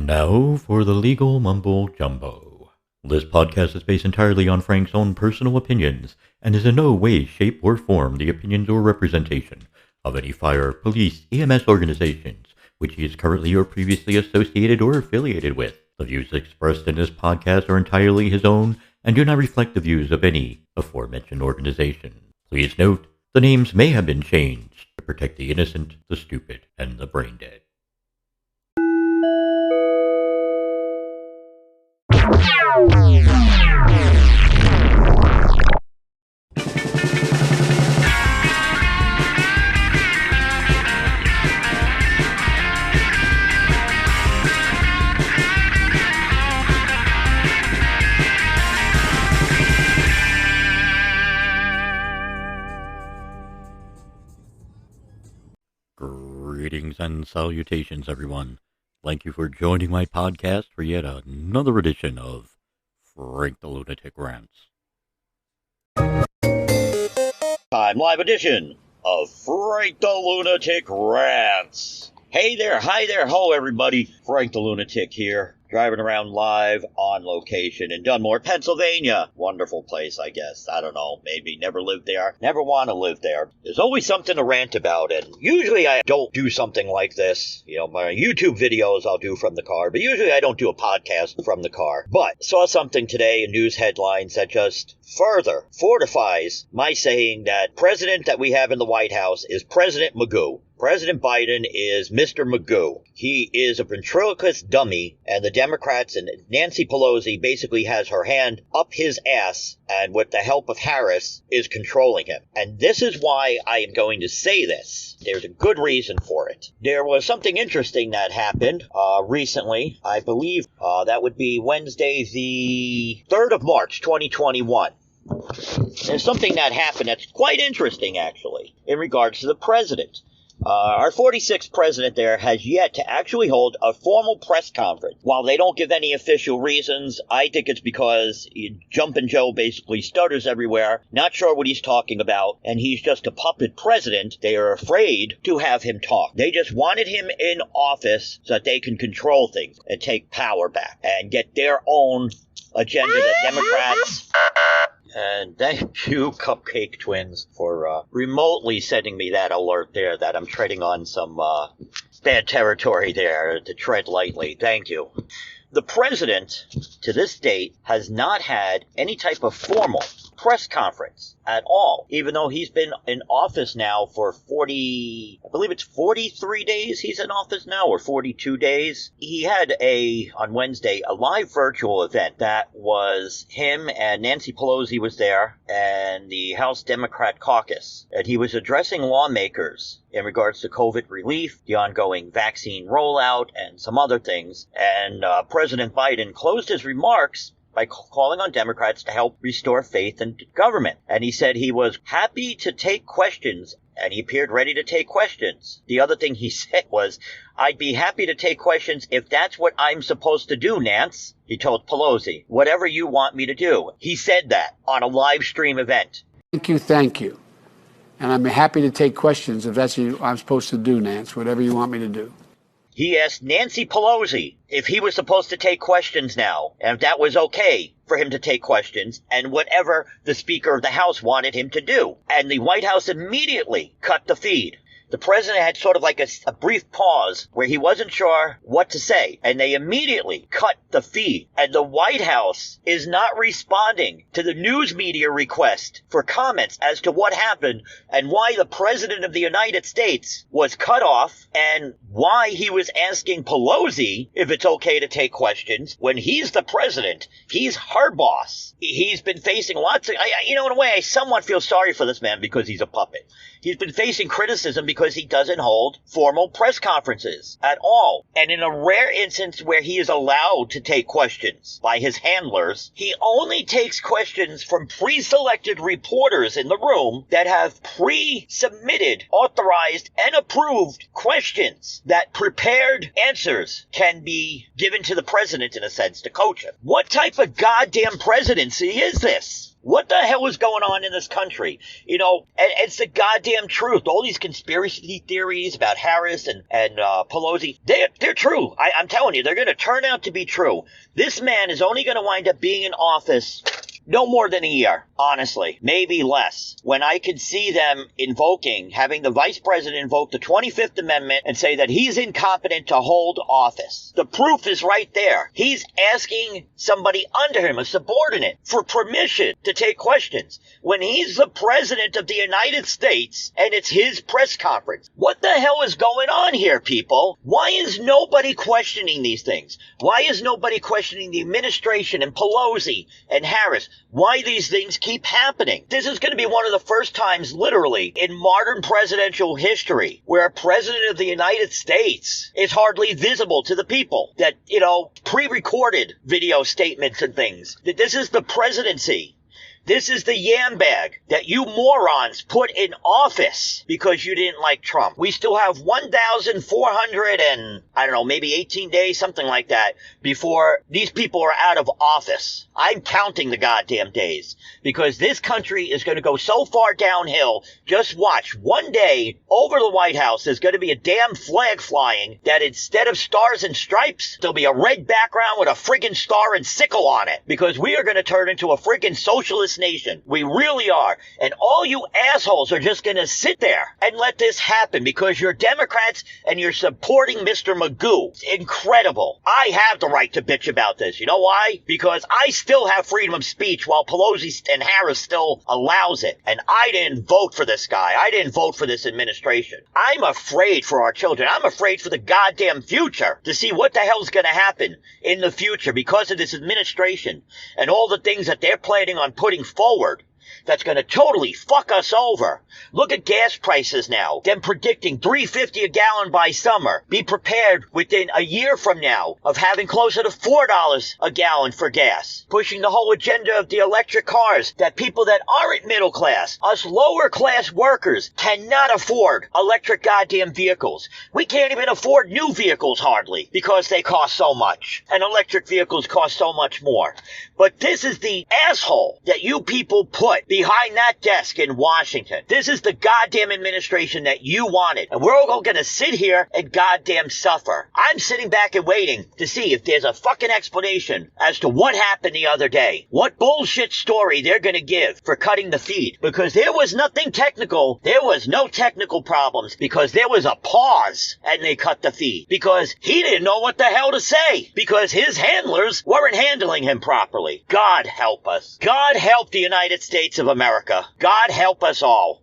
And now for the legal mumbo jumbo. This podcast is based entirely on Frank's own personal opinions and is in no way, shape, or form the opinions or representation of any fire, police, EMS organizations which he is currently or previously associated or affiliated with. The views expressed in this podcast are entirely his own and do not reflect the views of any aforementioned organization. Please note, the names may have been changed to protect the innocent, the stupid, and the brain dead. Greetings and salutations, everyone. Thank you for joining my podcast for yet another edition of Frank the Lunatic Rants. Time live edition of Frank the Lunatic Rants. Hey there, hi there, ho everybody. Frank the Lunatic here, driving around live on location in Dunmore, Pennsylvania. Wonderful place, I guess. I don't know, maybe never lived there, never want to live there. There's always something to rant about, and usually I don't do something like this. You know, my YouTube videos I'll do from the car, but usually I don't do a podcast from the car. But saw something today in news headlines that just further fortifies my saying that president that we have in the White House is President Magoo. President Biden is Mr. Magoo. He is a ventriloquist dummy, and the Democrats and Nancy Pelosi basically has her hand up his ass, and with the help of Harris, is controlling him. And this is why I am going to say this. There's a good reason for it. There was something interesting that happened recently. I believe that would be Wednesday, the 3rd of March, 2021. There's something that happened that's quite interesting, actually, in regards to the president. Our 46th president there has yet to actually hold a formal press conference. While they don't give any official reasons, I think it's because Jumpin Joe basically stutters everywhere, not sure what he's talking about, and he's just a puppet president. They are afraid to have him talk. They just wanted him in office so that they can control things and take power back and get their own agenda, the Democrats. And thank you, Cupcake Twins, for remotely sending me that alert there that I'm treading on some bad territory there, to tread lightly. Thank you. The president, to this date, has not had any type of formal press conference at all, even though he's been in office now for 43 days he's in office now, or 42 days. He had on Wednesday, a live virtual event that was him and Nancy Pelosi was there, and the House Democrat caucus, and he was addressing lawmakers in regards to COVID relief, the ongoing vaccine rollout, and some other things. And President Biden closed his remarks by calling on Democrats to help restore faith in government. And he said he was happy to take questions, and he appeared ready to take questions. The other thing he said was, "I'd be happy to take questions if that's what I'm supposed to do, Nance," he told Pelosi. "Whatever you want me to do." He said that on a live stream event. Thank you. And I'm happy to take questions if that's what I'm supposed to do, Nance, whatever you want me to do. He asked Nancy Pelosi if he was supposed to take questions now, and if that was okay for him to take questions, and whatever the Speaker of the House wanted him to do. And the White House immediately cut the feed. The president had sort of like a brief pause where he wasn't sure what to say, and they immediately cut the feed. And the White House is not responding to the news media request for comments as to what happened and why the president of the United States was cut off, and why he was asking Pelosi if it's okay to take questions when he's the president. He's her boss. He's been facing lots of, in a way, I somewhat feel sorry for this man because he's a puppet. He's been facing criticism because he doesn't hold formal press conferences at all. And in a rare instance where he is allowed to take questions by his handlers, he only takes questions from pre-selected reporters in the room that have pre-submitted, authorized, and approved questions that prepared answers can be given to the president, in a sense, to coach him. What type of goddamn presidency is this? What the hell is going on in this country? You know, it's the goddamn truth. All these conspiracy theories about Harris and Pelosi, they're true. I'm telling you, they're going to turn out to be true. This man is only going to wind up being in office no more than a year, honestly, maybe less. When I could see them having the vice president invoke the 25th Amendment and say that he's incompetent to hold office. The proof is right there. He's asking somebody under him, a subordinate, for permission to take questions when he's the president of the United States and it's his press conference. What the hell is going on here, people? Why is nobody questioning these things? Why is nobody questioning the administration and Pelosi and Harris? Why these things keep happening? This is going to be one of the first times, literally, in modern presidential history where a president of the United States is hardly visible to the people. That, you know, pre-recorded video statements and things. That this is the presidency. This is the yam bag that you morons put in office because you didn't like Trump. We still have 1,400 and, I don't know, maybe 18 days, something like that, before these people are out of office. I'm counting the goddamn days because this country is going to go so far downhill. Just watch. One day over the White House, there's going to be a damn flag flying that instead of stars and stripes, there'll be a red background with a friggin' star and sickle on it because we are going to turn into a friggin' socialist nation. We really are. And all you assholes are just going to sit there and let this happen because you're Democrats and you're supporting Mr.Magoo. It's incredible. I have the right to bitch about this. You know why? Because I still have freedom of speech while Pelosi and Harris still allows it. And I didn't vote for this guy. I didn't vote for this administration. I'm afraid for our children. I'm afraid for the goddamn future to see what the hell's going to happen in the future because of this administration and all the things that they're planning on putting forward that's going to totally fuck us over. Look at gas prices now. Them predicting $3.50 a gallon by summer. Be prepared within a year from now of having closer to $4 a gallon for gas. Pushing the whole agenda of the electric cars that people that aren't middle class, us lower class workers, cannot afford electric goddamn vehicles. We can't even afford new vehicles hardly because they cost so much. And electric vehicles cost so much more. But this is the asshole that you people put behind that desk in Washington. This is the goddamn administration that you wanted. And we're all going to sit here and goddamn suffer. I'm sitting back and waiting to see if there's a fucking explanation as to what happened the other day. What bullshit story they're going to give for cutting the feed. Because there was nothing technical. There was no technical problems. Because there was a pause and they cut the feed. Because he didn't know what the hell to say. Because his handlers weren't handling him properly. God help us. God help the United States of America. God help us all.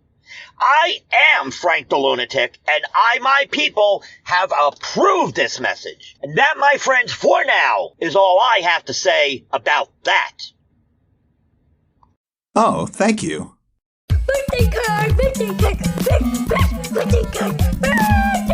I am Frank the Lunatic, and I, my people, have approved this message. And that, my friends, for now, is all I have to say about that. Oh, thank you. Birthday card, birthday card, birthday card, birthday card.